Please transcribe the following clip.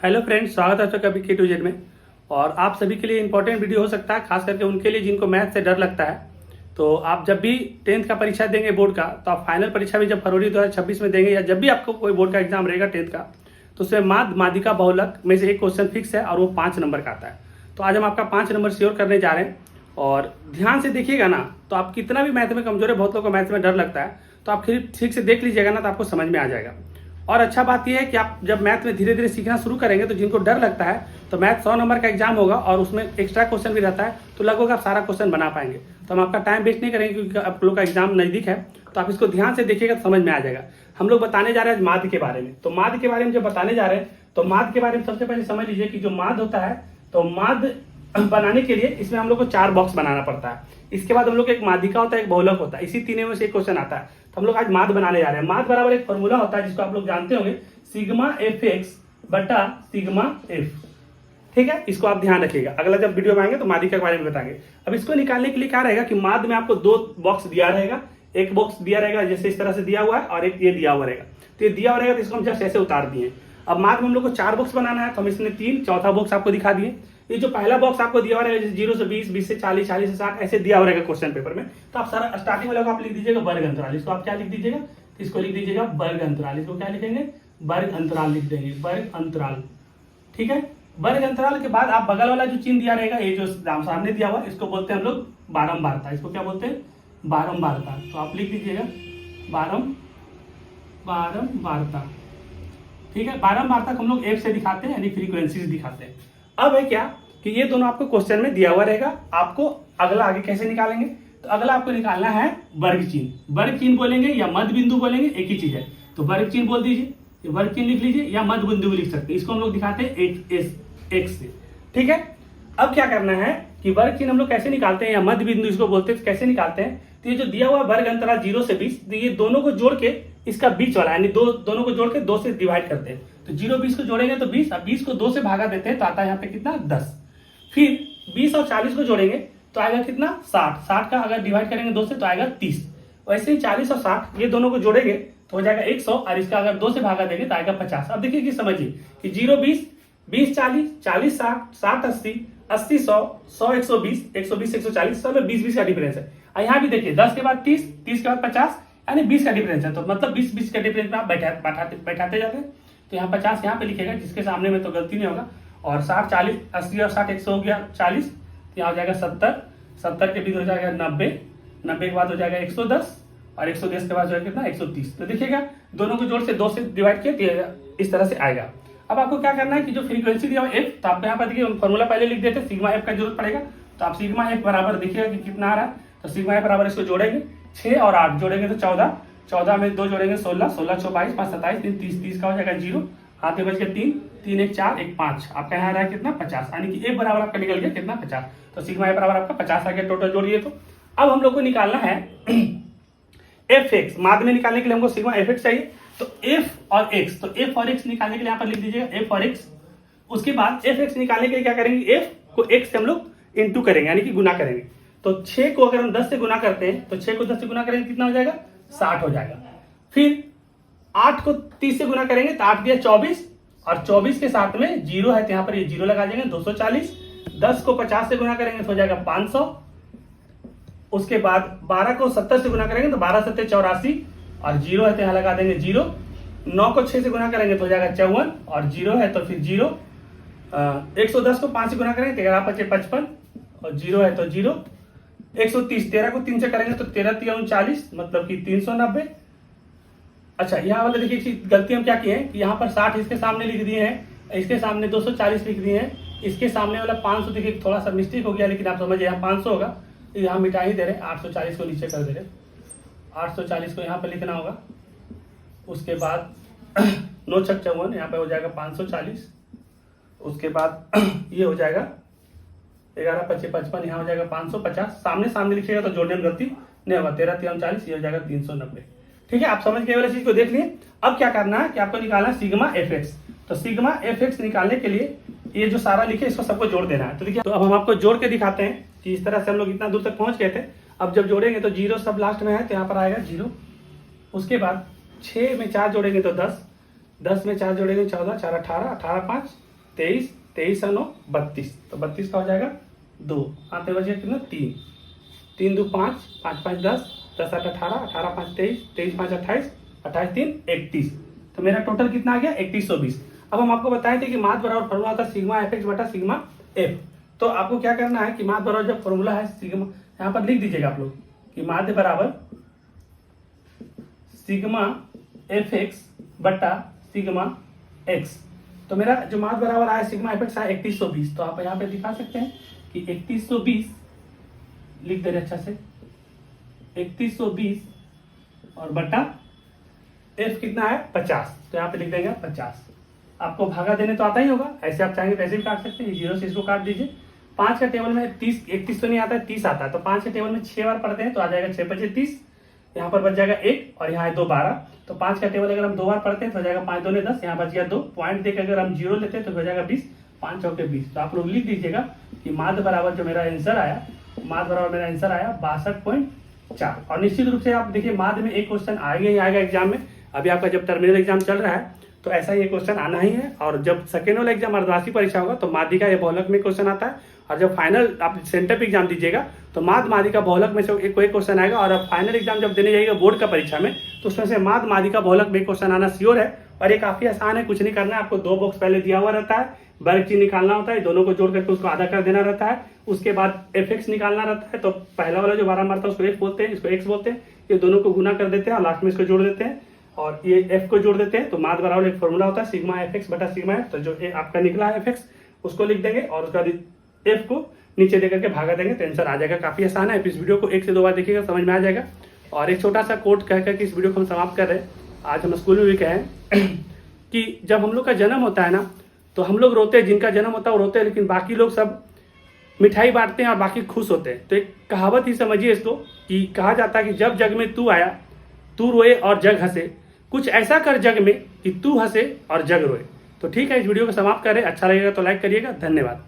Hello friends, स्वागत है आपका के टू जेड में। और आप सभी के लिए इंपॉर्टेंट वीडियो हो सकता है, खास करके उनके लिए जिनको मैथ से डर लगता है। तो आप जब भी 10th का परीक्षा देंगे बोर्ड का, तो आप फाइनल परीक्षा भी जब फरवरी 2026 में देंगे या जब भी आपको कोई बोर्ड का एग्जाम रहेगा 10th का, तो उसमें माद मादिका बहुलक में से एक क्वेश्चन फिक्स है और वो 5 नंबर का आता है। तो आज हम आपका 5 नंबर श्योर करने जा रहे हैं और ध्यान से देखिएगा ना, तो आप कितना भी मैथ में कमजोर है, बहुत लोगों को मैथ में डर लगता है, तो आप ठीक से देख लीजिएगा ना, तो आपको समझ में आ जाएगा। और अच्छा बात यह है कि आप जब मैथ में धीरे धीरे सीखना शुरू करेंगे, तो जिनको डर लगता है, तो मैथ 100 नंबर का एग्जाम होगा और उसमें एक्स्ट्रा क्वेश्चन भी रहता है, तो लगभग आप सारा क्वेश्चन बना पाएंगे। तो हम आपका टाइम वेस्ट नहीं करेंगे क्योंकि आप लोग का एग्जाम नजदीक है, तो आप इसको ध्यान से देखिएगा तो समझ में आ जाएगा। हम लोग बताने जा रहे हैं माद के बारे में। तो माद के बारे में जब बताने जा रहे हैं, तो माद के बारे में सबसे पहले समझ लीजिए कि जो माद होता है, तो माद बनाने के लिए इसमें हम लोग को 4 बॉक्स बनाना पड़ता है। इसके बाद हम लोग एक मादिका होता है, एक बहुलक होता है, इसी तीनों में से एक क्वेश्चन आता है। तो हम लोग आज माद बनाने जा रहे हैं। माद बराबर एक फॉर्मूला होता है जिसको आप लोग जानते होंगे, सिग्मा एफ एक्स बटा सिग्मा एफ। ठीक है, इसको आप ध्यान रखिएगा। अगला जब वीडियो में आएंगे तो मादिका के बारे में बताएंगे। अब इसको निकालने के लिए क्या रहेगा कि माद में आपको 2 बॉक्स दिया रहेगा। एक बॉक्स दिया रहेगा जैसे इस तरह से दिया हुआ है, और एक ये दिया हुआ रहेगा। तो ये दिया हुआ रहेगा, तो इसको हम जस्ट ऐसे उतार दिए। अब माद में हम लोग को 4 बॉक्स बनाना है, तो हम इसने 3, चौथा बॉक्स आपको दिखा दिए। ये जो पहला बॉक्स आपको दिया हुआ रहेगा, 0 से 20, 20 से 40, 40 से 60 ऐसे दिया हुआ रहेगा क्वेश्चन पेपर में। तो आप सारा स्टार्टिंग वाला को आप लिख दीजिएगा वर्ग अंतराल। इसको आप क्या लिख दीजिएगा, इसको लिख दीजिएगा वर्ग अंतराल। इसको क्या लिखेंगे, वर्ग अंतराल लिख देंगे, वर्ग अंतराल। ठीक है, वर्ग अंतराल के बाद आप बगल वाला जो चिन्ह दिया रहेगा, ये जो सामने दिया हुआ, इसको बोलते हैं हम लोग बारंबारता। इसको क्या बोलते हैं, बारंबारता। तो आप लिख दीजिएगा बारंबारता। ठीक है, बारंबारता को हम लोग एफ से दिखाते हैं, यानी फ्रीक्वेंसी से दिखाते हैं। अब है क्या कि ये दोनों आपको क्वेश्चन में दिया हुआ रहेगा। आपको अगला आगे कैसे निकालेंगे, तो अगला आपको निकालना है वर्ग चिन्ह। वर्ग चिन्ह बोलेंगे या मध्य बिंदु बोलेंगे, एक ही चीज है। तो वर्ग चिन्ह बोल दीजिए, वर्ग चिन्ह लिख लीजिए, या मध्य बिंदु भी लिख सकते हैं। इसको हम लोग दिखाते हैं एक्स से। ठीक है, अब क्या करना है कि वर्ग चिन्ह हम लोग कैसे निकालते हैं, या मध्य बिंदु इसको बोलते हैं, कैसे निकालते हैं। तो ये जो दिया हुआ वर्ग अंतराल 0 से 20, तो ये दोनों को जोड़ के इसका बीच वाला, यानी दोनों को जोड़ के 2 से डिवाइड करते हैं। तो 0 20 को जोड़ेंगे तो 20, अब 20 को 2 से भागा देते हैं तो आता है यहाँ पे कितना, 10। फिर 20 और 40 को जोड़ेंगे तो आएगा कितना, 60। 60 का अगर डिवाइड करेंगे 2 से तो आएगा 30। वैसे ही 40 और 60 ये दोनों को जोड़ेंगे तो हो जाएगा 100, और इसका अगर 2 से भागा देंगे तो आएगा 50। अब देखिए कि समझिए कि 0 20, 20 40, 40 60, 60 80, 80 100, 100 120, 120 140, सब में 20 20 का डिफरेंस है। और यहाँ भी देखिए 10 के बाद 30, 30 के बाद 50, यानी 20 का डिफरेंस है। तो मतलब 20 20 का डिफरेंस में आप बैठाते जाते हैं। तो यहाँ 50 यहाँ पे लिखेगा, जिसके सामने में तो गलती नहीं होगा। और 60 40, 80 और 60 100 हो गया 40, तो यहाँ हो जाएगा 70, 70 के बीच हो जाएगा 90, 90 के बाद हो जाएगा 110, और 110 के बाद जो है कितना, 130। तो देखिएगा दोनों को जोड़ से 2 से डिवाइड किया, इस तरह से आएगा। अब आपको क्या करना है कि जो फ्रीक्वेंसी दिया हुआ एफ, तो आपको यहाँ पर देखिए फॉर्मूला पहले लिख देते, सिग्मा एफ का जरूरत पड़ेगा। तो आप सिग्मा एफ बराबर देखिएगा कि कितना आ रहा है। तो सिग्मा एफ बराबर इसको जोड़ेंगे, 6 और 8 जोड़ेंगे तो 14, 14 में 2 जोड़ेंगे 16, 16 6 22, 5 27, 3 30, 30 का हो जाएगा 0, हाथ में बच गया 3, 3 1 4 1 5। आपका यहाँ आ रहा है कितना, 50, यानी कि एफ बराबर आपका निकल गया कितना, 50। तो सिग्मा एफ बराबर आपका 50 आ गया टोटल जोड़िए। तो अब हम लोग को निकालना है एफ एक्स। माद में निकालने के लिए हमको सिग्मा एफ एक्स चाहिए। तो एफ और एक्स, तो एफ और एक्स निकालने के लिए यहाँ पर लिख दीजिएगा एफ और एक्स। उसके बाद एफ एक्स निकालने के लिए क्या करेंगे, एफ को एक्स से हम लोग इंटू करेंगे, यानी कि गुना करेंगे। तो 6 को अगर हम 10 से गुना करते हैं, तो 6 को 10 से गुना करेंगे कितना हो जाएगा, 60 हो जाएगा। फिर 8 को 30 से गुना करेंगे तो 8 दिया 24, और 24 के साथ में 0 है तो यहाँ पर ये 0 लगा देंगे, 240। 10 को 50 से गुना करेंगे तो हो जाएगा 500। उसके बाद 12 को 70 से गुना करेंगे तो 12 7 84, और 0 है तो यहाँ लगा देंगे 0। 9 को 6 से गुना करेंगे तो हो जाएगा 54, और 0 है तो फिर 0। 110 को 5 से गुना करेंगे तो 11 5 55, और 0 है तो 0। 130, 13 को 3 से करेंगे तो 13 3 40, मतलब कि 390। अच्छा, यहाँ वाले देखिए गलती हम क्या किए हैं कि यहाँ पर 60 इसके सामने लिख दिए हैं, इसके सामने 240 लिख दिए हैं, इसके सामने वाला 500 देखिए थोड़ा सा मिस्टेक हो गया, लेकिन आप समझिए यहाँ 500 होगा, तो यहाँ मिटा ही दे रहे, 840 को नीचे कर दे रहे, 840 को यहाँ पर लिखना होगा। उसके बाद 9 6 54, यहाँ पे हो जाएगा 540। उसके बाद ये हो जाएगा 11 25 55, यहाँ हो जाएगा 550। सामने सामने लिखिएगा तो जोड़ने में गलती नहीं होगा, 13 3 40, ये हो जाएगा 390। ठीक है, आप समझ गए वाली चीज को देख लिए। अब क्या करना है कि आपको निकालना है सिग्मा एफ एक्स। तो सिग्मा एफ एक्स निकालने के लिए ये जो सारा लिखे इसको सबको जोड़ देना है। तो देखिए, तो अब हम आपको जोड़ के दिखाते हैं कि इस तरह से हम लोग इतना दूर तक पहुंच गए थे। अब जब जोड़ेंगे तो 0 सब लास्ट में है तो यहाँ पर आएगा 0। उसके बाद 6 में 4 जोड़ेंगे तो 10, 10 में 4 जोड़ेंगे 14, 4 18, 18 5 23, 23 और 9 32, तो 32 का हो जाएगा 2, आते बचे कितना 3, 3 2 5, 5 5 10, 10 8 18, 18 5 23, 23 5 28, 28 3 31, तो मेरा टोटल कितना आ गया 3120। अब हम आपको बताए थे कि मास बराबर फॉर्मूला होता है सिग्मा एफ एक्स बटा सिग्मा एफ। तो आपको क्या करना है कि मास बराबर जब फॉर्मूला है सिग्मा, यहाँ पर लिख दीजिएगा आप लोग कि माध्य बराबर सिग्मा एफ एक्स बटा सिग्मा एक्स। तो मेरा जो मास बराबर आया सिग्मा एफ एक्स आया 3120, तो आप यहाँ पे दिखा सकते हैं कि 3120 लिख दे रहे अच्छा से, 3120 और बटा एफ कितना है 50, तो यहाँ पे लिख देंगे 50। आपको भागा देने तो आता ही होगा, ऐसे आप चाहेंगे वैसे भी काट सकते हैं, 0 से इसको काट दीजिए। 5 का टेबल में 30 31 तो नहीं आता है, 30 आता है, तो 5 के टेबल में 6 बार पढ़ते हैं तो आ जाएगा 6 5 30, यहाँ पर बच जाएगा 1 और यहाँ है 2 12, तो 5 का टेबल अगर हम 2 बार पढ़ते हैं तो हो जाएगा 5 2 10, यहाँ बच गया 2 पॉइंट देकर अगर हम 0 लेते हैं तो हो जाएगा 20, 5 चौके 20। तो आप लोग लिख दीजिएगा कि माध्य बराबर जो मेरा आंसर आया, माध्य बराबर मेरा आंसर आया 62.4। और निश्चित रूप से आप देखिए माध्य में एक क्वेश्चन आएगा ही आएगा एग्जाम में। अभी आपका जब टर्मिनल एग्जाम चल रहा है तो ऐसा ही क्वेश्चन आना ही है, और जब सेकेंड वाला एग्जाम अर्धवार्षिक परीक्षा होगा तो माध्यिका का ये बहुलक में क्वेश्चन आता है, और जब फाइनल आप सेंटर पे एग्जाम दीजिएगा तो माध्यिका बहुलक में से एक कोई क्वेश्चन आएगा, और अब फाइनल एग्जाम जब देने जाइएगा बोर्ड का परीक्षा में तो उसमें से माध्यिका बहुलक में क्वेश्चन आना श्योर है। और ये काफी आसान है, कुछ नहीं करना है, आपको 2 बॉक्स पहले दिया हुआ रहता है, वर्ग चीज निकालना होता है, दोनों को जोड़ करके उसको आधा कर देना रहता है, उसके बाद एफ एक्स निकालना रहता है। तो पहला वाला जो 12 मारता है उसको एफ बोलते हैं, इसको एक्स बोलते हैं, ये दोनों को गुना कर देते हैं और लास्ट में इसको जोड़ देते हैं और ये एफ को जोड़ देते हैं। तो माध्य बराबर एक फॉर्मूला होता है सिग्मा एफ एक्स बटा सिग्मा एफ, तो जो आपका निकला है एफ एक्स उसको लिख देंगे और उसका एफ को नीचे देकर के भागा देंगे तो आंसर आ जाएगा। काफी आसान है, इस वीडियो को 1 से 2 बार देखिएगा समझ में आ जाएगा। और एक छोटा सा कोट कह करके इस वीडियो को हम समाप्त कर रहे हैं। आज हम स्कूल में भी कहें कि जब हम लोग का जन्म होता है ना तो हम लोग रोते हैं, जिनका जन्म होता है वो रोते हैं, लेकिन बाकी लोग सब मिठाई बांटते हैं और बाकी खुश होते हैं। तो एक कहावत ही समझिए इसको कि कहा जाता है कि जब जग में तू आया तू रोए और जग हंसे, कुछ ऐसा कर जग में कि तू हंसे और जग रोए। तो ठीक है, इस वीडियो को समाप्त करें, अच्छा लगेगा तो लाइक करिएगा। धन्यवाद।